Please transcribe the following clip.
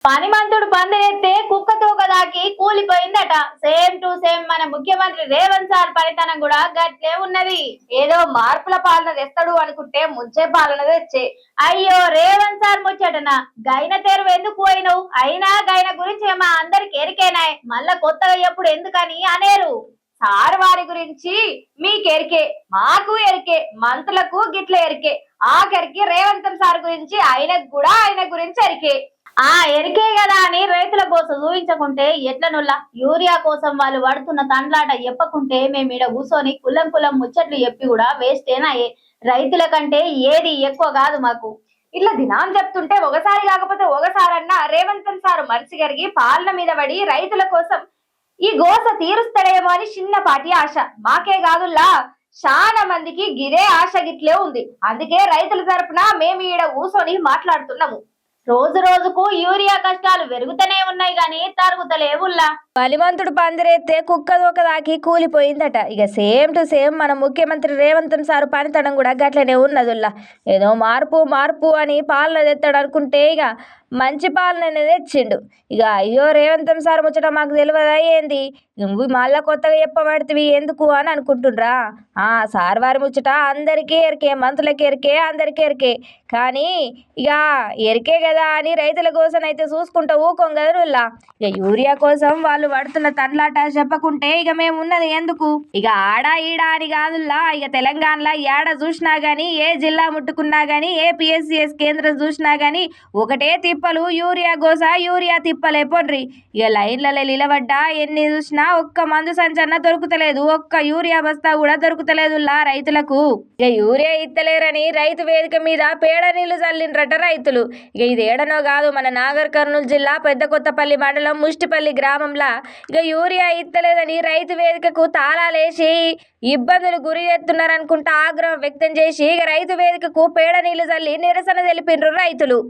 పనిమంతుడు పందిరెత్తే కుక్క తోక దాకి కూలిపోయిందట. సేమ్ టు సేమ్ మన ముఖ్యమంత్రి రేవంత్ సార్ పనితనం కూడా గట్లే ఉన్నది. ఏదో మార్పుల పాలన తెస్తాడు అనుకుంటే ముంచే పాలన తెచ్చే. అయ్యో రేవంత్ సార్ ముచ్చటనా, గైన తెరువు ఎందుకు పోయినవు, అయినా గైన గురించి మా అందరికి ఎరికేనాయ్, మళ్ళా కొత్తగా ఎప్పుడు ఎందుకని అనేరు. సార్ వారి గురించి మీకెరికే, మాకు ఎరికే, మంత్రులకు గిట్ల ఎరికే, ఆఖరికి రేవంత్ సార్ గురించి ఆయన గురించి ఎరికే. ఎరికే కదా అని రైతుల కోసం ఊహించకుంటే ఎట్లనుల్లా. యూరియా కోసం వాళ్ళు పడుతున్న తండ్లాట చెప్పకుంటే మేము ఈడ కూర్చొని కులం ముచ్చట్లు చెప్పి కూడా వేస్టేనాయే. రైతుల కంటే ఏది ఎక్కువ కాదు మాకు. ఇట్లా దినాం చెప్తుంటే ఒకసారి కాకపోతే ఒకసారన్నా రేవంత్ సార్ మనసు కరిగి పాలన మీద పడి రైతుల కోసం ఈ గోస తీరుస్తాడేమో అని చిన్నపాటి ఆశ. మాకే కాదుల్లా, చాలా మందికి గిరే ఆశ గిట్లే ఉంది. అందుకే రైతుల తరపున మేము ఈడ కూర్చొని మాట్లాడుతున్నాము. రోజు రోజుకు యూరియా కష్టాలు పెరుగుతూనే ఉన్నాయి గాని తరుగుతలేవుల్లా. బలివంతుడు పందిరెత్తే కుక్క దోక దాకి కూలిపోయిందట. ఇక సేమ్ టు సేమ్ మన ముఖ్యమంత్రి రేవంత్ సార్ పనితనం కూడా గట్లనే ఉన్నదుల్లా. ఏదో మార్పు అని పాలన తెస్తాడు అనుకుంటే ఇక మంచి పాలన తెచ్చిండు. ఇక అయ్యో రేవంత్ సార్ ముచ్చట మాకు తెలియదా ఏంది, నువ్వు మళ్ళా కొత్తగా చెప్పబడితివి ఎందుకు అని అనుకుంటుండ్రా. సార్ వారి ముచ్చట అందరికీ ఎరికే, మంత్రులకి ఎరికే, అందరికీ ఎరికే. కానీ ఇక ఎరికే కదా అని రైతుల కోసం అయితే చూసుకుంటా ఊకోం కదనుల్లా. ఇక యూరియా కోసం వాళ్ళు పడుతున్న తండ్లాట చెప్పకుంటే ఇక మేము ఉన్నది ఎందుకు. ఇక ఆడా ఈడా అని కాదుల్లా, ఇక తెలంగాణలో ఏడ చూసినా గానీ, ఏ జిల్లా ముట్టుకున్నా గానీ, ఏ పిఎస్సిఎస్ కేంద్రం చూసినా గానీ ఒకటే తిప్పలు, యూరియా గోస, యూరియా తిప్పలే పొండ్రి. ఇక లైన్లలో నిలబడ్డా ఎన్ని చూసినా ఒక్క మందు సంచన్న దొరుకుతలేదు, ఒక్క యూరియా బస్తా కూడా దొరుకుతలేదుల్లా రైతులకు. ఇక యూరియా ఇత్తలేరని రైతు వేదిక మీద పేడ నీళ్లు చల్లిండ్రట రైతులు. ఇక ఇది ఏడనో కాదు, మన నాగర్ కర్నూలు జిల్లా పెద్ద కొత్తపల్లి మండలం ముష్టిపల్లి గ్రామంలో ఇక యూరియా ఇత్తలేదని రైతు వేదికకు తాళాలేసి ఇబ్బందులు గురి చేస్తున్నారనుకుంటా ఆగ్రహం వ్యక్తం చేసి ఇక రైతు వేదికకు పేడ నీళ్లు చల్లి నిరసన తెలిపిండ్రు రైతులు.